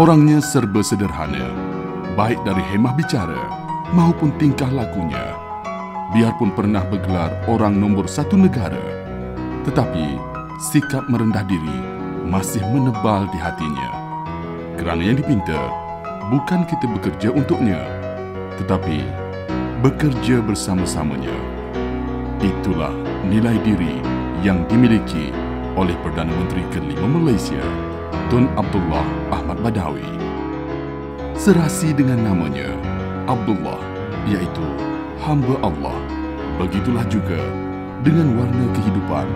Orangnya serba sederhana, baik dari hemah bicara maupun tingkah lakunya. Biarpun pernah bergelar orang nombor satu negara, tetapi sikap merendah diri masih menebal di hatinya. Kerana yang dipinta bukan kita bekerja untuknya, tetapi bekerja bersama-samanya. Itulah nilai diri yang dimiliki oleh Perdana Menteri kelima Malaysia, Tun Abdullah Ahmad Badawi. Serasi dengan namanya, Abdullah, iaitu hamba Allah. Begitulah juga dengan warna kehidupan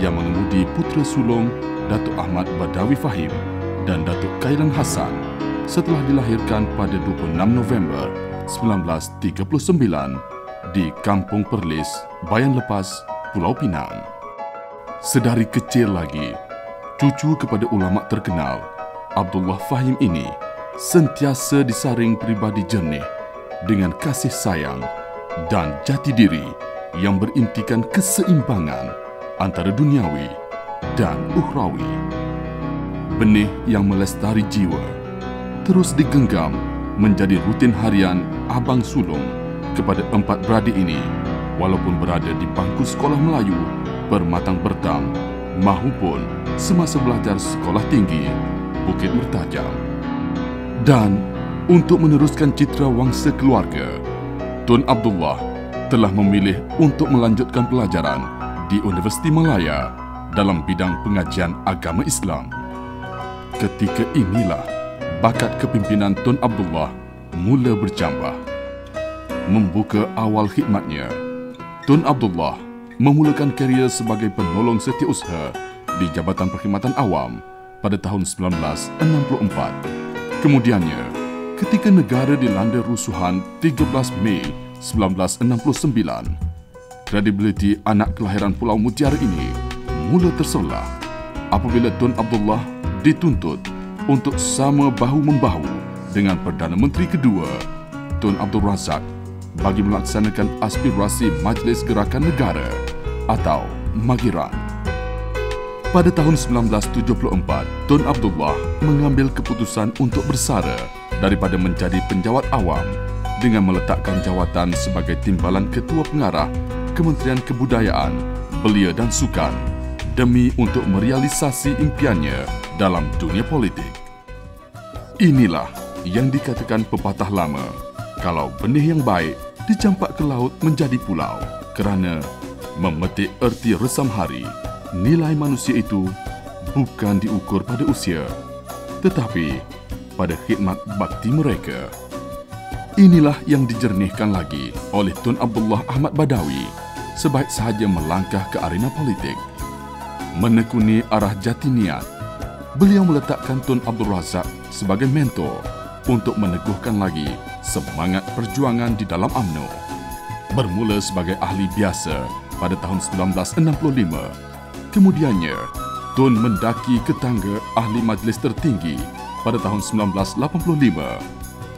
yang mengemudi putera sulung Datuk Ahmad Badawi Fahim dan Datuk Khairan Hassan setelah dilahirkan pada 26 November 1939 di Kampung Perlis, Bayan Lepas, Pulau Pinang. Sedari kecil lagi, cucu kepada ulama terkenal, Abdullah Fahim ini sentiasa disaring pribadi jernih dengan kasih sayang dan jati diri yang berintikan keseimbangan antara duniawi dan ukhrawi. Benih yang melestari jiwa terus digenggam menjadi rutin harian abang sulung kepada empat beradik ini, walaupun berada di bangku sekolah Melayu Permatang Pertam maupun semasa belajar sekolah tinggi Bukit Mertajam. Dan untuk meneruskan citra wangsa keluarga, Tun Abdullah telah memilih untuk melanjutkan pelajaran di Universiti Malaya dalam bidang pengajian agama Islam. Ketika inilah bakat kepimpinan Tun Abdullah mula berjambah. Membuka awal khidmatnya, Tun Abdullah memulakan karier sebagai penolong setiausaha di Jabatan Perkhidmatan Awam pada tahun 1964. Kemudiannya, ketika negara dilanda rusuhan 13 Mei 1969, kredibiliti anak kelahiran Pulau Mutiara ini mula terselah apabila Tun Abdullah dituntut untuk sama bahu-membahu dengan Perdana Menteri kedua, Tun Abdul Razak, bagi melaksanakan aspirasi Majlis Gerakan Negara atau Magiran. Pada tahun 1974, Tun Abdullah mengambil keputusan untuk bersara daripada menjadi penjawat awam dengan meletakkan jawatan sebagai timbalan Ketua Pengarah Kementerian Kebudayaan, Belia dan Sukan demi untuk merealisasi impiannya dalam dunia politik. Inilah yang dikatakan pepatah lama, kalau benih yang baik dicampak ke laut menjadi pulau, kerana memetik erti resam hari, nilai manusia itu bukan diukur pada usia, tetapi pada khidmat bakti mereka. Inilah yang dijernihkan lagi oleh Tun Abdullah Ahmad Badawi sebaik sahaja melangkah ke arena politik. Menekuni arah jati niat, beliau meletakkan Tun Abdul Razak sebagai mentor untuk meneguhkan lagi semangat perjuangan di dalam UMNO. Bermula sebagai ahli biasa pada tahun 1965, kemudiannya Tun mendaki ke tangga ahli majlis tertinggi pada tahun 1985.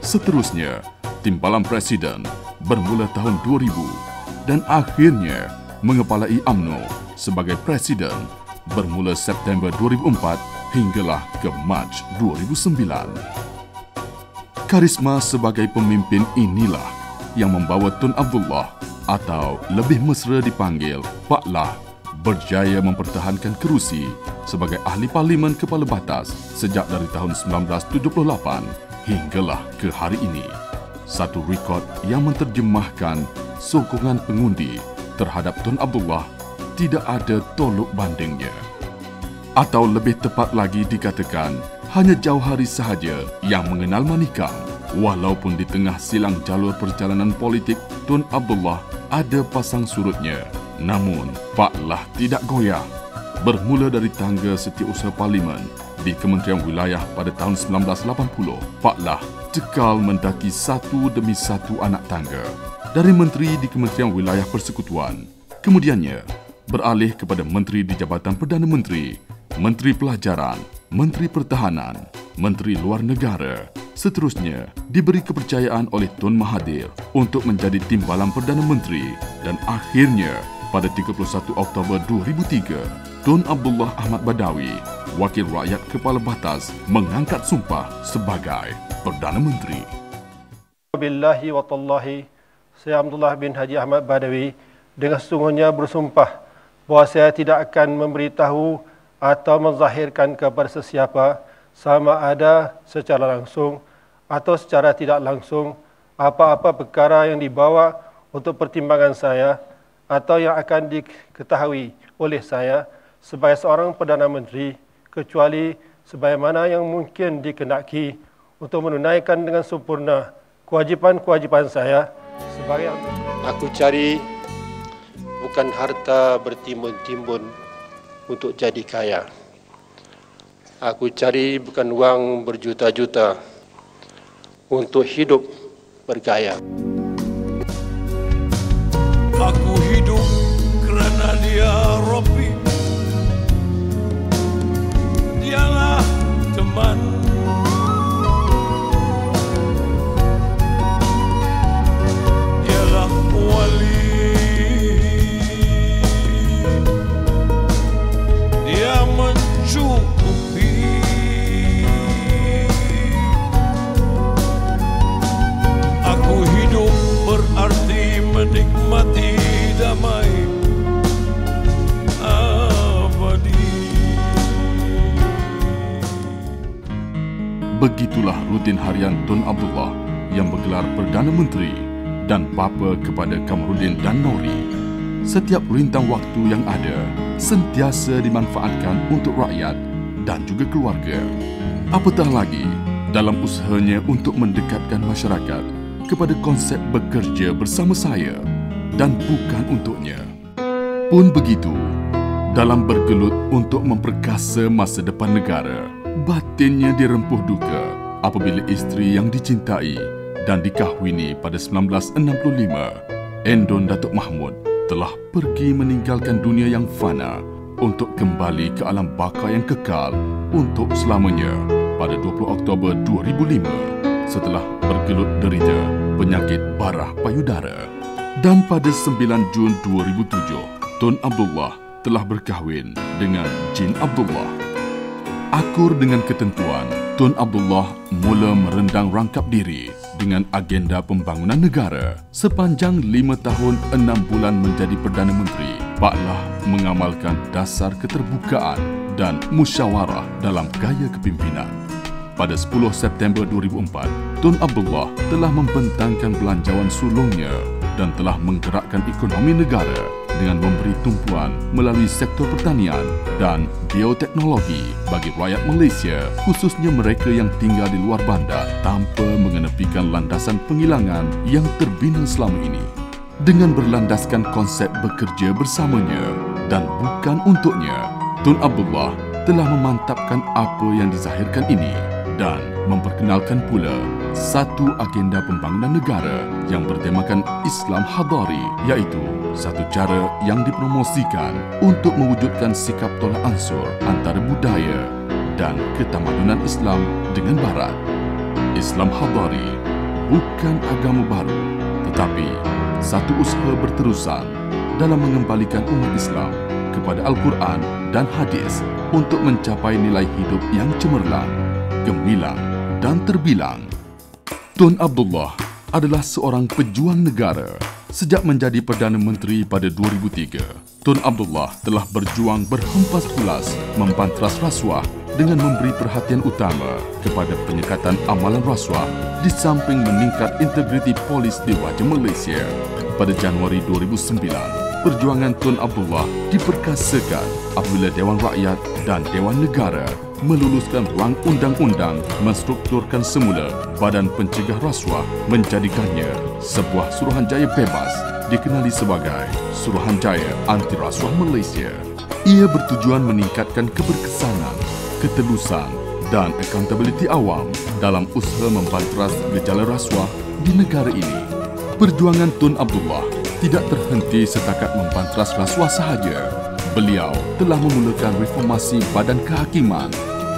Seterusnya, timbalan presiden bermula tahun 2000 dan akhirnya mengepalai UMNO sebagai presiden bermula September 2004 hinggalah ke Mac 2009. Karisma sebagai pemimpin inilah yang membawa Tun Abdullah atau lebih mesra dipanggil Pak Lah berjaya mempertahankan kerusi sebagai ahli parlimen kepala batas sejak dari tahun 1978 hinggalah ke hari ini. Satu rekod yang menterjemahkan sokongan pengundi terhadap Tun Abdullah tidak ada tolok bandingnya. Atau lebih tepat lagi dikatakan, hanya Jauhari sahaja yang mengenal manikam. Walaupun di tengah silang jalur perjalanan politik, Tun Abdullah ada pasang surutnya. Namun, Pak Lah tidak goyah. Bermula dari tangga setiausaha parlimen di Kementerian Wilayah pada tahun 1980, Pak Lah cekal mendaki satu demi satu anak tangga. Dari menteri di Kementerian Wilayah Persekutuan, kemudiannya beralih kepada menteri di Jabatan Perdana Menteri, Menteri Pelajaran, Menteri Pertahanan, Menteri Luar Negara. Seterusnya, diberi kepercayaan oleh Tun Mahathir untuk menjadi timbalan Perdana Menteri dan akhirnya pada 31 Oktober 2003, Tun Abdullah Ahmad Badawi, Wakil Rakyat Kepala Batas, mengangkat sumpah sebagai Perdana Menteri. Billahi wa tallahi, saya Abdullah bin Haji Ahmad Badawi dengan sesungguhnya bersumpah bahawa saya tidak akan memberitahu atau menzahirkan kepada sesiapa sama ada secara langsung atau secara tidak langsung apa-apa perkara yang dibawa untuk pertimbangan saya atau yang akan diketahui oleh saya sebagai seorang Perdana Menteri kecuali sebagaimana yang mungkin dikehendaki untuk menunaikan dengan sempurna kewajipan-kewajipan saya sebagai... Aku cari bukan harta bertimbun-timbun untuk jadi kaya. Aku cari bukan wang berjuta-juta untuk hidup bergaya. Aku hidup kerana dia Rabbi. Dialah teman. Dialah wali. Dia mencukupi. Aku hidup berarti menikmati damai abadi. Begitulah rutin harian Tun Abdullah yang bergelar Perdana Menteri dan bapa kepada Kamarudin dan Nori. Setiap rintang waktu yang ada sentiasa dimanfaatkan untuk rakyat dan juga keluarga. Apatah lagi dalam usahanya untuk mendekatkan masyarakat kepada konsep bekerja bersama saya dan bukan untuknya. Pun begitu, dalam bergelut untuk memperkasa masa depan negara, batinnya dirempuh duka apabila isteri yang dicintai dan dikahwini pada 1965, Endon Datuk Mahmud, telah pergi meninggalkan dunia yang fana untuk kembali ke alam baka yang kekal untuk selamanya pada 20 Oktober 2005 setelah bergelut derita penyakit barah payudara. Dan pada 9 Jun 2007, Tun Abdullah telah berkahwin dengan Jin Abdullah. Akur dengan ketentuan, Tun Abdullah mula merendang rangkap diri dengan agenda pembangunan negara. Sepanjang 5 tahun 6 bulan menjadi Perdana Menteri, Paklah mengamalkan dasar keterbukaan dan musyawarah dalam gaya kepimpinan. Pada 10 September 2004, Tun Abdullah telah membentangkan belanjawan sulungnya dan telah menggerakkan ekonomi negara dengan memberi tumpuan melalui sektor pertanian dan bioteknologi bagi rakyat Malaysia, khususnya mereka yang tinggal di luar bandar tanpa mengenepikan landasan penghilangan yang terbina selama ini. Dengan berlandaskan konsep bekerja bersamanya dan bukan untuknya, Tun Abdullah telah memantapkan apa yang dizahirkan ini dan memperkenalkan pula satu agenda pembangunan negara yang bertemakan Islam Hadari, iaitu satu cara yang dipromosikan untuk mewujudkan sikap tolak ansur antara budaya dan ketamadunan Islam dengan Barat. Islam Hadari bukan agama baru, tetapi satu usaha berterusan dalam mengembalikan umat Islam kepada Al-Quran dan Hadis untuk mencapai nilai hidup yang cemerlang, gemilang dan terbilang. Tun Abdullah adalah seorang pejuang negara. Sejak menjadi Perdana Menteri pada 2003, Tun Abdullah telah berjuang berhempas pulas membantras rasuah dengan memberi perhatian utama kepada penyekatan amalan rasuah di samping meningkat integriti polis di wajah Malaysia. Pada Januari 2009, perjuangan Tun Abdullah diperkasakan apabila Dewan Rakyat dan Dewan Negara meluluskan rang undang-undang menstrukturkan semula Badan Pencegah Rasuah, menjadikannya sebuah suruhanjaya bebas dikenali sebagai Suruhanjaya Anti Rasuah Malaysia. Ia bertujuan meningkatkan keberkesanan, ketelusan dan accountability awam dalam usaha membantras gejala rasuah di negara ini. Perjuangan Tun Abdullah tidak terhenti setakat membantras rasuah sahaja. Beliau telah memulakan reformasi Badan Kehakiman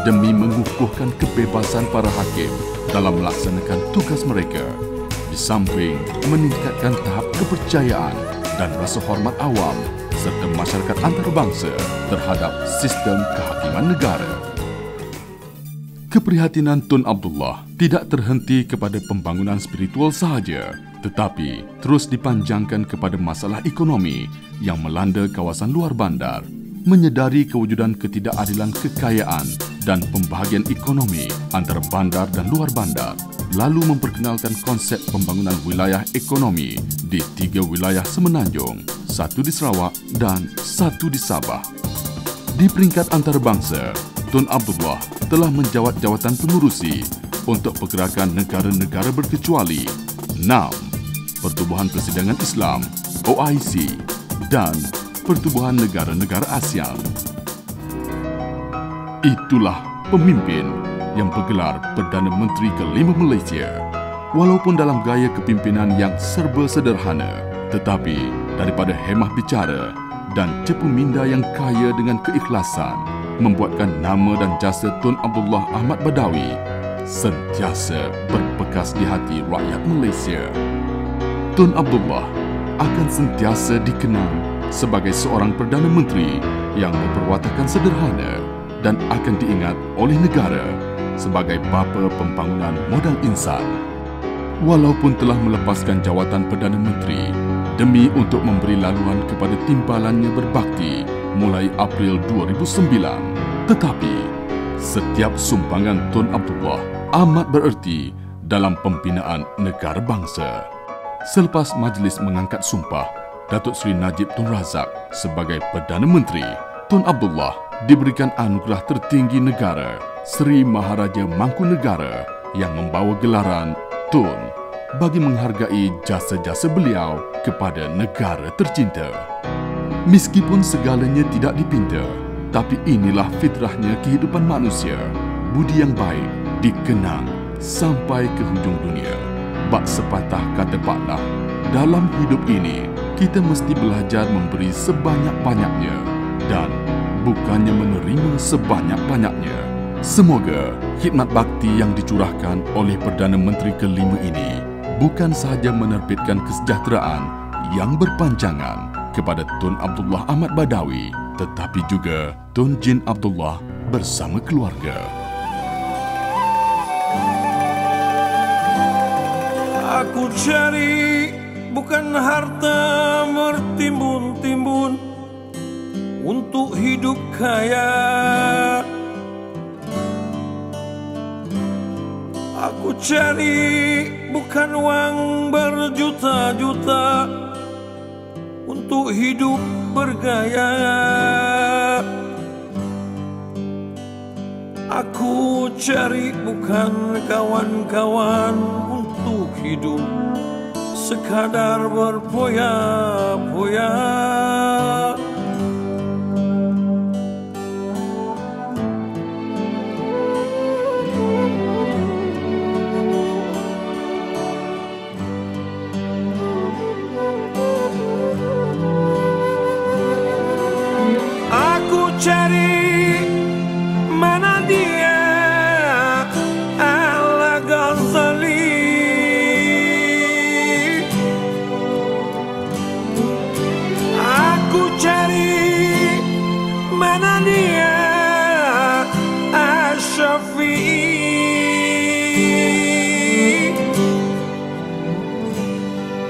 demi mengukuhkan kebebasan para hakim dalam melaksanakan tugas mereka, di samping meningkatkan tahap kepercayaan dan rasa hormat awam serta masyarakat antarabangsa terhadap sistem kehakiman negara. Keprihatinan Tun Abdullah tidak terhenti kepada pembangunan spiritual sahaja, tetapi terus dipanjangkan kepada masalah ekonomi yang melanda kawasan luar bandar, menyedari kewujudan ketidakadilan kekayaan dan pembahagian ekonomi antara bandar dan luar bandar, lalu memperkenalkan konsep pembangunan wilayah ekonomi di 3 wilayah semenanjung, 1 di Sarawak dan 1 di Sabah. Di peringkat antarabangsa, Tun Abdullah telah menjawat jawatan pengurusi untuk pergerakan negara-negara berkecuali, NAM, Pertubuhan Persidangan Islam, OIC dan Pertubuhan Negara-Negara ASEAN. Itulah pemimpin yang bergelar Perdana Menteri ke-5 Malaysia. Walaupun dalam gaya kepimpinan yang serba sederhana, tetapi daripada hemah bicara dan cepu minda yang kaya dengan keikhlasan, membuatkan nama dan jasa Tun Abdullah Ahmad Badawi sentiasa berbekas di hati rakyat Malaysia. Tun Abdullah akan sentiasa dikenang sebagai seorang Perdana Menteri yang berperwatakan sederhana dan akan diingat oleh negara sebagai bapa pembangunan modal insan. Walaupun telah melepaskan jawatan Perdana Menteri demi untuk memberi laluan kepada timbalannya berbakti mulai April 2009, tetapi setiap sumbangan Tun Abdullah amat bererti dalam pembinaan negara bangsa. Selepas majlis mengangkat sumpah Datuk Seri Najib Tun Razak sebagai Perdana Menteri, Tun Abdullah diberikan anugerah tertinggi negara Seri Maharaja Mangkunegara yang membawa gelaran Tun bagi menghargai jasa-jasa beliau kepada negara tercinta. Meskipun segalanya tidak dipinta, tapi inilah fitrahnya kehidupan manusia. Budi yang baik dikenang sampai ke hujung dunia. Bak sepatah kata Paklah, dalam hidup ini kita mesti belajar memberi sebanyak-banyaknya dan bukannya menerima sebanyak-banyaknya. Semoga khidmat bakti yang dicurahkan oleh Perdana Menteri ke-5 ini bukan sahaja menerbitkan kesejahteraan yang berpanjangan kepada Tun Abdullah Ahmad Badawi, tetapi juga Tun Jin Abdullah bersama keluarga. Aku cari bukan harta bertimbun-timbun untuk hidup kaya. Aku cari bukan uang berjuta-juta untuk hidup bergaya. Aku cari bukan kawan-kawan untuk hidup sekadar berpoya-poya. Aku cari mana dia Al-Ghazali. Aku cari mana dia Asy-Syafi'i.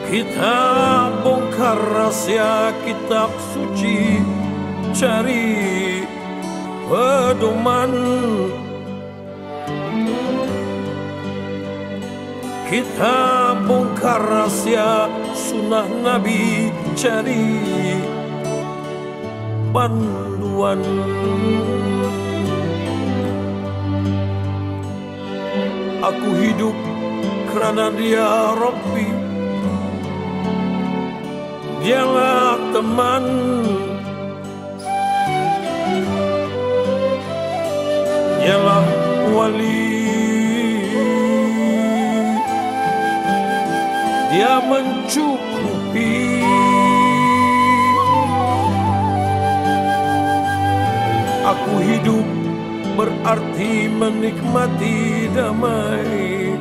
Kita bongkar rahasia kitab suci, cari pedoman. Kita bongkar rahasia sunnah Nabi, cari panduan. Aku hidup kerana dia Rabbi, dialah teman. Dialah wali, dia mencukupi. Aku hidup berarti menikmati damai.